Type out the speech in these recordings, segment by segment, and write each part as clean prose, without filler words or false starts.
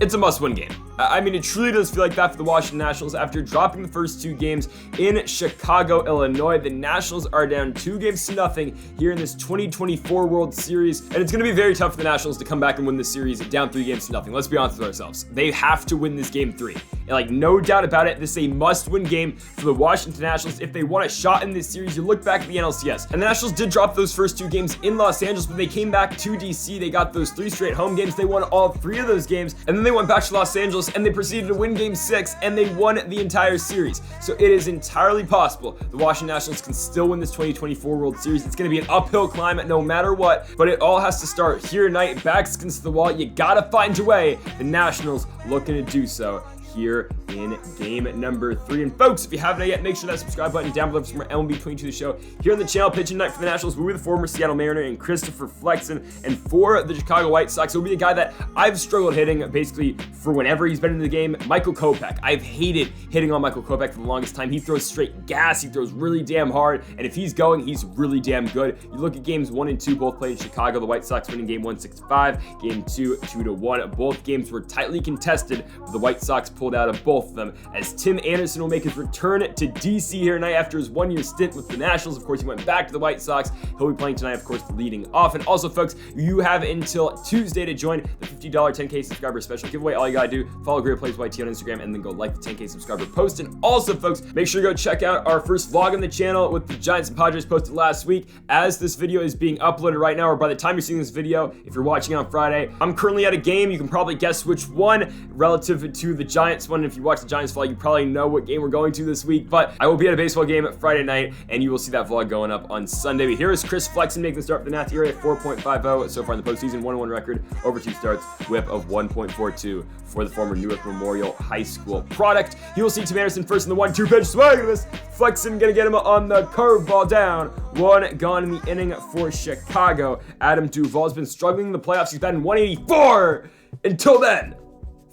it's a must-win game. I mean, it truly does feel like that for the Washington Nationals. After dropping the first 2 games in Chicago, Illinois, the Nationals are down 2-0 here in this 2024 World Series, and it's going to be very tough for the Nationals to come back and win this series down 3-0. Let's be honest with ourselves. They have to win this game 3. And like, no doubt about it, this is a must-win game for the Washington Nationals. If they want a shot in this series, you look back at the NLCS, and the Nationals did drop those first 2 games in Los Angeles, but they came back to DC. They got those 3 straight home games. They won all 3 of those games, and then they went back to Los Angeles and they proceeded to win game 6, and they won the entire series. So it is entirely possible the Washington Nationals can still win this 2024 World Series. It's going to be an uphill climb no matter what, but it all has to start here tonight, backs against the wall. You gotta find your way. The Nationals looking to do so here in game number 3. And folks, if you haven't yet, make sure that subscribe button down below for some more MLB 22 the show here on the channel. Pitching tonight for the Nationals will be the former Seattle Mariner and Christopher Flexen, and for the Chicago White Sox, it will be a guy that I've struggled hitting basically for whenever he's been in the game, Michael Kopech. I've hated hitting on Michael Kopech for the longest time. He throws straight gas, he throws really damn hard, and if he's going, he's really damn good. You look at games 1 and 2, both played in Chicago. The White Sox winning game 1 6-5, game 2 2-1. Both games were tightly contested, but the White Sox pulled out of both of them, as Tim Anderson will make his return to DC here tonight after his 1-year stint with the Nationals. Of course, he went back to the White Sox. He'll be playing tonight, of course, leading off. And also, folks, you have until Tuesday to join the $50 10K subscriber special giveaway. All you gotta do, follow Greedo Plays YT on Instagram, and then go like the 10K subscriber post. And also, folks, make sure to go check out our first vlog on the channel with the Giants and Padres posted last week. As this video is being uploaded right now, or by the time you're seeing this video, if you're watching on Friday, I'm currently at a game. You can probably guess which one relative to the Giants one. If you watch the Giants vlog, you probably know what game we're going to this week, but I will be at a baseball game Friday night, and you will see that vlog going up on Sunday. But here is Chris Flexen making the start for the Nats area, 4.50 so far in the postseason, 1-1 record, over 2 starts, whip of 1.42 for the former Newark Memorial High School product. He will see Tim Anderson first in the 1-2 pitch. Swing at this. Flexen gonna get him on the curveball down. 1 gone in the inning for Chicago. Adam Duvall's been struggling in the playoffs. He's batting 184 until then.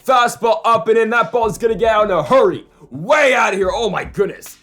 Fastball up and in. That ball is going to get out in a hurry. Way out of here. Oh, my goodness.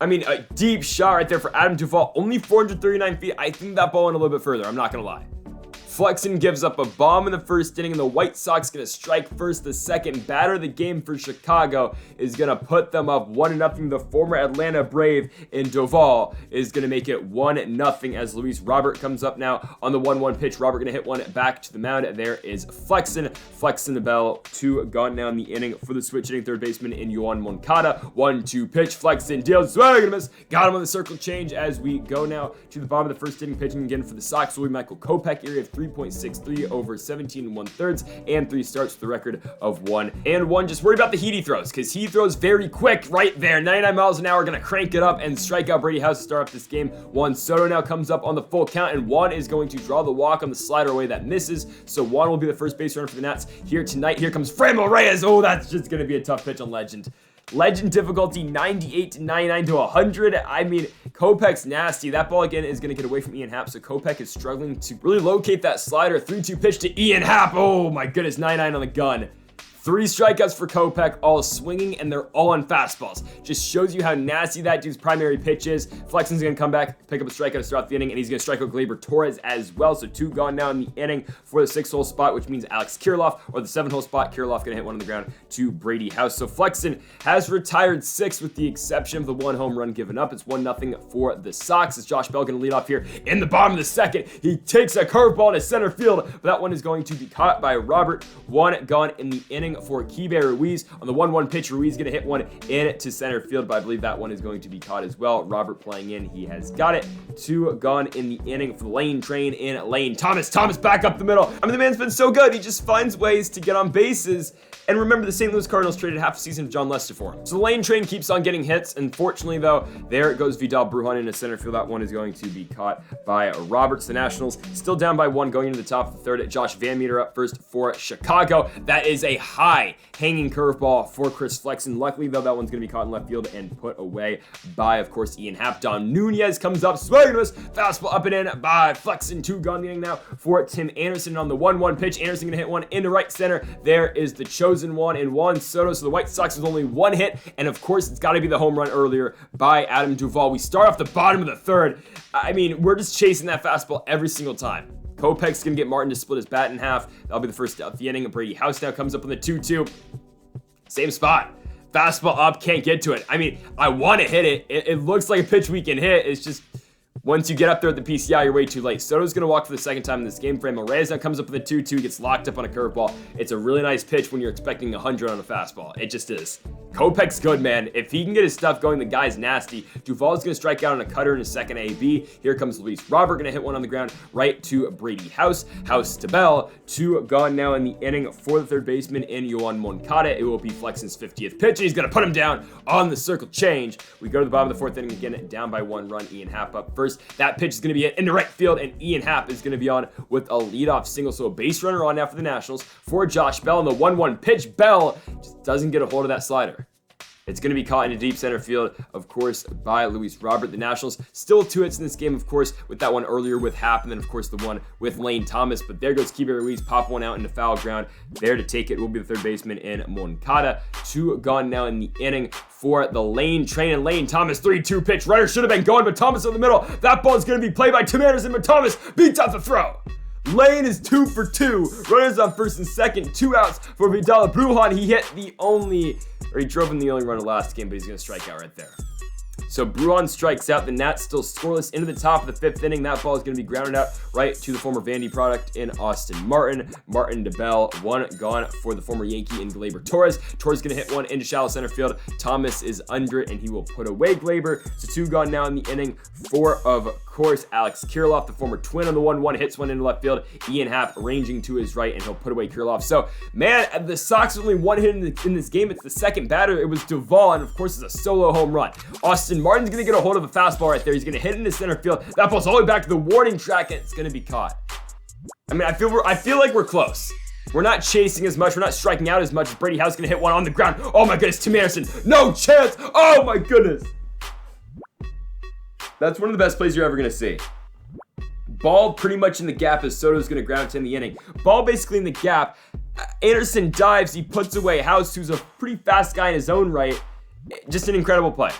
I mean, a deep shot right there for Adam Duvall. Only 439 feet. I think that ball went a little bit further. I'm not going to lie. Flexen gives up a bomb in the first inning, and the White Sox going to strike first. The second batter of the game for Chicago is going to put them up 1-0. The former Atlanta Brave in Duvall is going to make it 1-0 as Luis Robert comes up now on the 1-1 pitch. Robert going to hit one back to the mound. There is Flexen. Flexen the bell. 2 gone now in the inning for the switch hitting third baseman in Yohan Moncada. 1-2 pitch. Flexen deals. Swing and miss. Got him on the circle change as we go now to the bottom of the first inning. Pitching again for the Sox will be Michael Kopech, area of 3.63 over 17 1/3 and 3 starts with the record of 1-1. Just worry about the heat he throws, because he throws very quick right there. 99 miles an hour, gonna crank it up and strike out Brady House to start up this game. Juan Soto now comes up on the full count, and Juan is going to draw the walk on the slider away that misses. So Juan will be the first base runner for the Nats here tonight. Here comes Franmil Reyes. Oh, that's just gonna be a tough pitch on Legend. Legend difficulty 98 to 99 to 100. I mean, Kopech's nasty. That ball again is going to get away from Ian Happ, so Kopech is struggling to really locate that slider. 3-2 pitch to Ian Happ. Oh my goodness, 9-9 on the gun. 3 strikeouts for Kopech, all swinging, and they're all on fastballs. Just shows you how nasty that dude's primary pitch is. Flexen's going to come back, pick up a strikeout to start the inning, and he's going to strike out Gleyber Torres as well. So 2 gone now in the inning for the 6-hole spot, which means Alex Kirilloff, or the 7-hole spot. Kirilloff going to hit one on the ground to Brady House. So Flexen has retired 6 with the exception of the 1 home run given up. It's 1-0 for the Sox. As Josh Bell going to lead off here in the bottom of the second. He takes a curveball to center field, but that one is going to be caught by Robert. 1 gone in the inning for Keibert Ruiz. On the 1-1 pitch, Ruiz going to hit one in to center field, but I believe that one is going to be caught as well. Robert playing in. He has got it. 2 gone in the inning for the Lane Train in Lane Thomas. Thomas back up the middle. I mean, the man's been so good. He just finds ways to get on bases. And remember, the St. Louis Cardinals traded half a season of John Lester for him. So the Lane Train keeps on getting hits. Unfortunately, though, there goes Vidal Brujan into center field. That one is going to be caught by Roberts. The Nationals still down by 1 going into the top of the third. Josh Van Meter up first for Chicago. That is a high hanging curveball for Chris Flexen. Luckily, though, that one's going to be caught in left field and put away by, of course, Ian Happ. Don Nunez comes up, swing and miss, fastball up and in by Flexen. 2 gone inning now for Tim Anderson on the 1-1 pitch. Anderson going to hit one into right center. There is the chosen one in Juan Soto. So the White Sox has only 1 hit, and of course, it's got to be the home run earlier by Adam Duvall. We start off the bottom of the third. I mean, we're just chasing that fastball every single time. Kopech's going to get Martin to split his bat in half. That'll be the first out of the inning. Brady House now comes up on the 2-2. Same spot. Fastball up, can't get to it. I mean, I want to hit it. It looks like a pitch we can hit. It's just once you get up there at the PCI, you're way too late. Soto's going to walk for the second time in this game frame. Reyes now comes up with a 2-2, gets locked up on a curveball. It's a really nice pitch when you're expecting 100 on a fastball. It just is. Kopech's good, man. If he can get his stuff going, the guy's nasty. Duvall's going to strike out on a cutter in his second AB. Here comes Luis Robert, going to hit one on the ground right to Brady House. House to Bell. 2 gone now in the inning for the third baseman in Yoan Moncada. It will be Flexen's 50th pitch. He's going to put him down on the circle change. We go to the bottom of the 4th inning again, down by 1 run. Ian Happ up first. That pitch is going to be hit into right field, and Ian Happ is going to be on with a leadoff single. So a base runner on now for the Nationals for Josh Bell. And the 1-1 pitch, Bell just doesn't get a hold of that slider. It's going to be caught into deep center field, of course, by Luis Robert. The Nationals still 2 hits in this game, of course, with that one earlier with Happ, and then, of course, the one with Lane Thomas. But there goes Keibert Ruiz, pop one out into foul ground. There to take it will be the third baseman in Moncada. 2 gone now in the inning for the Lane train, and Lane Thomas, 3-2 pitch. Runner should have been going, but Thomas in the middle. That ball is going to be played by Tim Anderson, but Thomas beats out the throw. Lane is 2 for 2. Runners on first and second. 2 outs for Vidal Brujan. He drove in the only run of last game, but he's going to strike out right there. So Brujan strikes out. The Nats still scoreless into the top of the 5th inning. That ball is going to be grounded out right to the former Vandy product in Austin Martin. Martin to Bell. 1 gone for the former Yankee in Gleyber Torres. Torres going to hit one into shallow center field. Thomas is under it, and he will put away Gleyber. So 2 gone now in the inning for, of course, Alex Kirilloff, the former Twin on the 1-1, hits one into left field. Ian Happ ranging to his right, and he'll put away Kirilloff. So, man, the Sox only 1 hit in this game. It's the second batter. It was Duvall, and of course, it's a solo home run. Austin Martin's going to get a hold of a fastball right there. He's going to hit into center field. That ball's all the way back to the warning track, and it's going to be caught. I mean, I feel like we're close. We're not chasing as much. We're not striking out as much. Brady House going to hit one on the ground. Oh, my goodness. Tim Anderson. No chance. Oh, my goodness. That's one of the best plays you're ever going to see. Ball pretty much in the gap as Soto's going to ground to in the inning. Ball basically in the gap. Anderson dives. He puts away House, who's a pretty fast guy in his own right. Just an incredible play.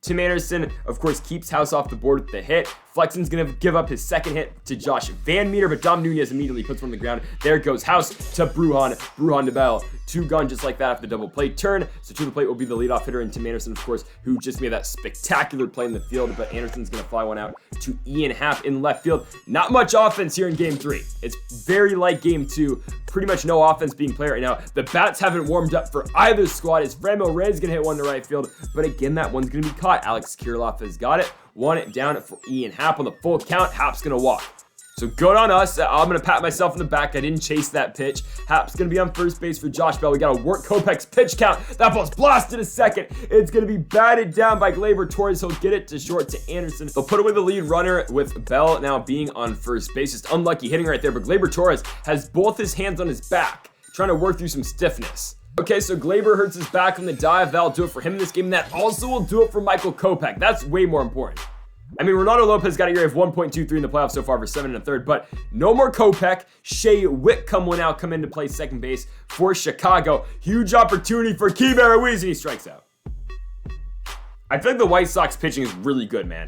Tim Anderson, of course, keeps House off the board with the hit. Flexen's going to give up his second hit to Josh Van Meter, but Dom Nunez immediately puts one on the ground. There goes House to Brujan. Brujan to Bell. 2 gone just like that after the double play turn. So to the plate will be the leadoff hitter, and Tim Anderson, of course, who just made that spectacular play in the field. But Anderson's going to fly one out to Ian Happ in left field. Not much offense here in Game 3. It's very like Game 2. Pretty much no offense being played right now. The bats haven't warmed up for either squad. As Framil Reyes going to hit one to right field. But again, that one's going to be caught. Alex Kirilloff has got it. 1 down for Ian Happ on the full count. Happ's going to walk. So good on us. I'm going to pat myself in the back. I didn't chase that pitch. Happ's going to be on first base for Josh Bell. We got to work Kopech's pitch count. That ball's blasted to second. It's going to be batted down by Gleyber Torres. He'll get it to short to Anderson. They'll put away the lead runner with Bell now being on first base. Just unlucky hitting right there. But Gleyber Torres has both his hands on his back, trying to work through some stiffness. Okay, so Gleyber hurts his back on the dive. That'll do it for him in this game. And that also will do it for Michael Kopech. That's way more important. I mean, Ronaldo Lopez got a ERA of 1.23 in the playoffs so far for 7 1/3, but no more Kopech. Shea Whitcomb will now come into play second base for Chicago. Huge opportunity for Keibert Ruiz, and he strikes out. I feel like the White Sox pitching is really good, man.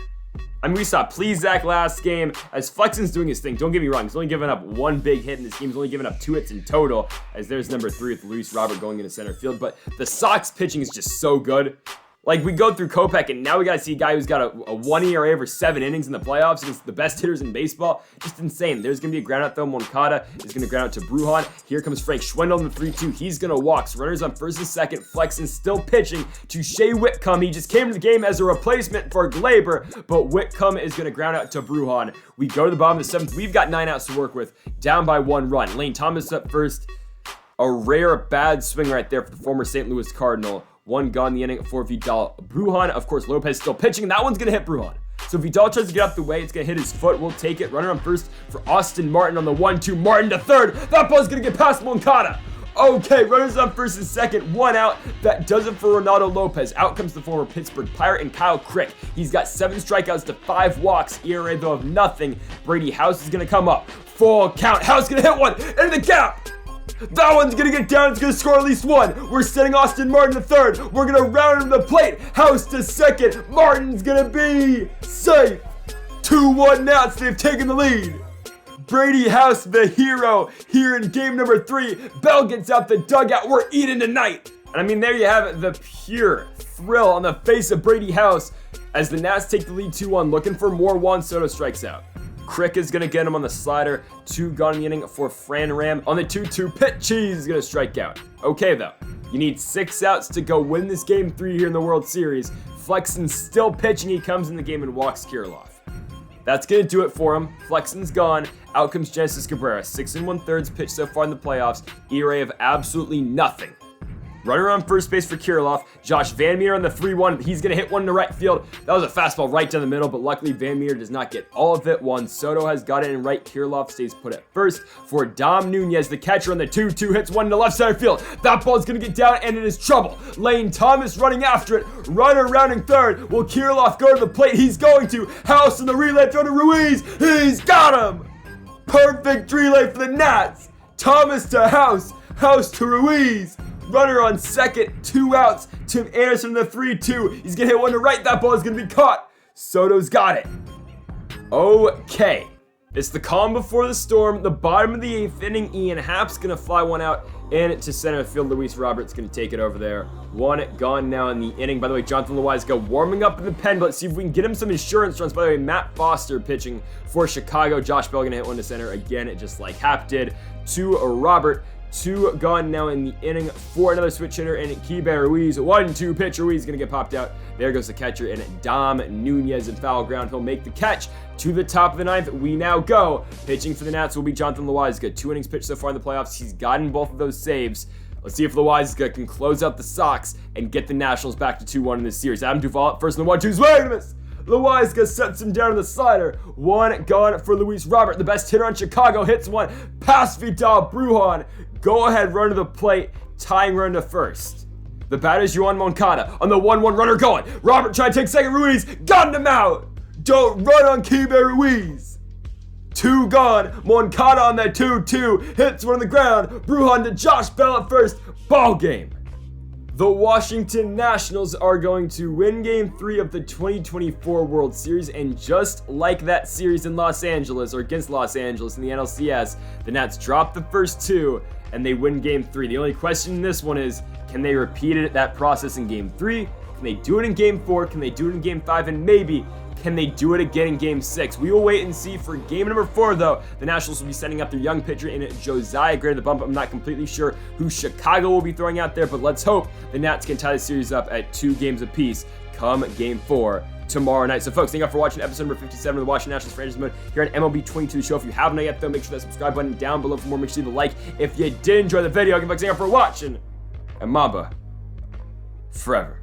I mean, we saw Plesac last game as Flexen's doing his thing. Don't get me wrong. He's only given up 1 big hit in this game. He's only given up 2 hits in total, as there's number 3 with Luis Robert going into center field. But the Sox pitching is just so good. Like, we go through Kopech, and now we got to see a guy who's got a 1 ERA over 7 innings in the playoffs against the best hitters in baseball. Just insane. There's going to be a ground out, though. Moncada is going to ground out to Brujan. Here comes Frank Schwindel in the 3-2. He's going to walk. So runners on first and second. Flexen still pitching to Shea Whitcomb. He just came to the game as a replacement for Gleyber, but Whitcomb is going to ground out to Brujan. We go to the bottom of the 7th. We've got 9 outs to work with, down by 1 run. Lane Thomas up first. A rare bad swing right there for the former St. Louis Cardinal. 1 gone in the inning for Vidal Brujan. Of course, Lopez still pitching, and that one's going to hit Brujan. So Vidal tries to get up the way. It's going to hit his foot. We'll take it. Runner on first for Austin Martin on the 1-2. Martin to third. That ball's going to get past Moncada. Okay, runners on first and second. 1 out. That does it for Ronaldo Lopez. Out comes the former Pittsburgh Pirate and Kyle Crick. He's got 7 strikeouts to 5 walks. ERA, though, of nothing. Brady House is going to come up. Full count. House going to hit one into the gap. That one's going to get down. It's going to score at least 1. We're setting Austin Martin to third. We're going to round him to the plate. House to second. Martin's going to be safe. 2-1 now. So they've taken the lead. Brady House, the hero, here in game number 3. Bell gets out the dugout. We're eating tonight. And I mean, there you have it, the pure thrill on the face of Brady House as the Nats take the lead 2-1, looking for more. Juan Soto strikes out. Crick is going to get him on the slider. 2 gone in the inning for Fran Ram. On the 2-2 pitch, he's going to strike out. Okay, though. You need 6 outs to go win this game 3 here in the World Series. Flexen's still pitching. He comes in the game and walks Kirilloff. That's going to do it for him. Flexen's gone. Out comes Genesis Cabrera. 6 1/3 pitch so far in the playoffs. ERA of absolutely nothing. Runner on first base for Kirilloff. Josh Van Meer on the 3-1. He's going to hit one to right field. That was a fastball right down the middle, but luckily Van Meer does not get all of it. Juan Soto has got it in right. Kirilloff stays put at first for Dom Nunez. The catcher on the 2-2 hits one to left center field. That ball is going to get down, and it is trouble. Lane Thomas running after it. Runner rounding third. Will Kirilloff go to the plate? He's going to. House in the relay throw to Ruiz. He's got him. Perfect relay for the Nats. Thomas to House. House to Ruiz. Runner on second, 2 outs. Tim Anderson in the 3-2. He's going to hit one to right. That ball is going to be caught. Soto's got it. Okay. It's the calm before the storm. The bottom of the 8th inning. Ian Happ's going to fly one out into center field. Luis Roberts going to take it over there. 1 gone now in the inning. By the way, Jonathan Loaiza warming up in the pen, but let's see if we can get him some insurance runs. By the way, Matt Foster pitching for Chicago. Josh Bell going to hit one to center again, just like Happ did to Robert. 2 gone now in the inning for another switch hitter, and Keibert Ruiz. 1-2 pitch. Ruiz going to get popped out. There goes the catcher, and Dom Nunez in foul ground. He'll make the catch to the top of the 9th. We now go. Pitching for the Nats will be Jonathan Loaiza. 2 innings pitched so far in the playoffs. He's gotten both of those saves. Let's see if Loaiza can close out the Sox and get the Nationals back to 2-1 in this series. Adam Duvall at first in the 1-2. Swing and a miss. Loaiza sets him down on the slider. 1 gone for Luis Robert. The best hitter on Chicago hits one past Vidal Brujan. Go ahead, run to the plate. Tying run to first. The batter is Yoan Moncada on the 1-1 runner going. Robert trying to take second. Ruiz got him out. Don't run on Keibert Ruiz. 2 gone. Moncada on that 2-2. Hits one on the ground. Brujan to Josh Bell at first. Ball game. The Washington Nationals are going to win Game 3 of the 2024 World Series, and just like that series in Los Angeles, or against Los Angeles in the NLCS, the Nats drop the first 2, and they win Game 3. The only question in this one is, can they repeat that process in Game 3? Can they do it in Game 4? Can they do it in Game 5? And maybe, can they do it again in Game 6? We will wait and see. For Game number 4, though, the Nationals will be sending up their young pitcher in Josiah Gray to the bump. I'm not completely sure who Chicago will be throwing out there, but let's hope the Nats can tie the series up at 2 games apiece come Game 4 tomorrow night. So, folks, thank you for watching episode number 57 of the Washington Nationals Franchise Mode here on MLB 22 show. If you haven't yet, though, make sure that subscribe button down below for more. Make sure you leave a like if you did enjoy the video. Thank you for watching, and Mamba forever.